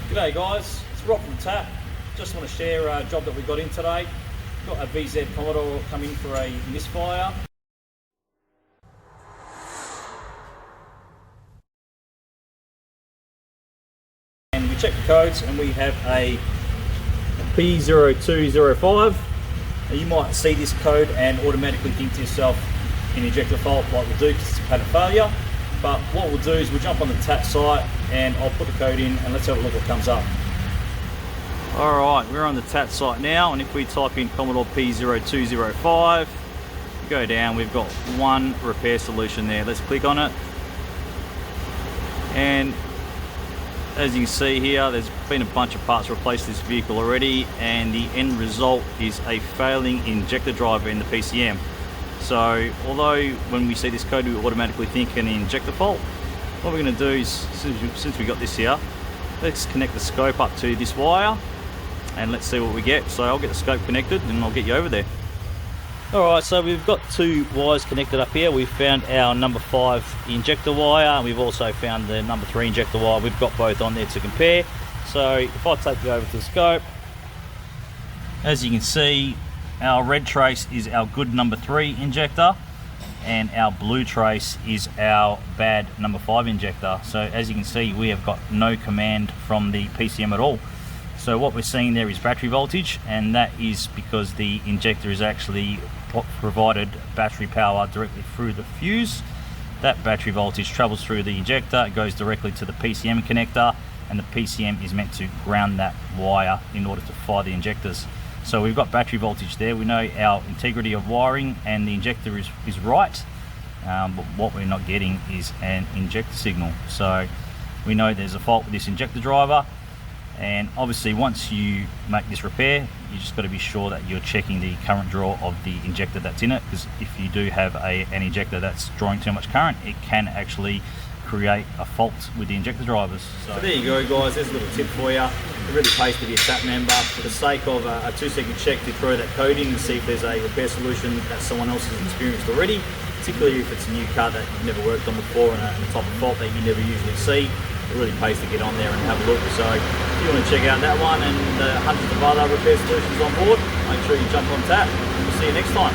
G'day guys, it's Rob from Tap. Just want to share a job that we got in today. Got a VZ Commodore coming for a misfire. And we check the codes and we have a P0205. You might see this code and automatically think to yourself, an injector fault like we'll do because it's a pattern failure. But what we'll do is we'll jump on the Tap site and I'll put the code in and let's have a look what comes up. Alright, we're on the Tap site now, and if we type in Commodore P0205, go down, we've got one repair solution there. Let's click on it. And as you can see here, there's been a bunch of parts replaced this vehicle already, and the end result is a failing injector driver in the PCM. So although when we see this code we automatically think an injector fault, what we're going to do is, since we got this here, let's connect the scope up to this wire and let's see what we get. So I'll get the scope connected and I'll get you over there. Alright, so we've got two wires connected up here. We've found our number 5 injector wire, and we've also found the number 3 injector wire. We've got both on there to compare. So if I take you over to the scope, as you can see, our red trace is our good number 3 injector and our blue trace is our bad number 5 injector. So as you can see, we have got no command from the PCM at all. So what we're seeing there is battery voltage, and that is because the injector is actually provided battery power directly through the fuse. That battery voltage travels through the injector, it goes directly to the PCM connector, and the PCM is meant to ground that wire in order to fire the injectors. So we've got battery voltage there. We know our integrity of wiring and the injector is right, but what we're not getting is an injector signal. So we know there's a fault with this injector driver, and obviously once you make this repair, you just got to be sure that you're checking the current draw of the injector that's in it, because if you do have an injector that's drawing too much current, it can actually create a fault with the injector drivers. So there you go guys, there's a little tip for you. It really pays to be a Tap member. For the sake of a 2-second check to throw that code in and see if there's a repair solution that someone else has experienced already, particularly if it's a new car that you've never worked on before and a type of fault that you never usually see. It really pays to get on there and have a look. So if you want to check out that one and hundreds of other repair solutions on board, make sure you jump on Tap, and we'll see you next time.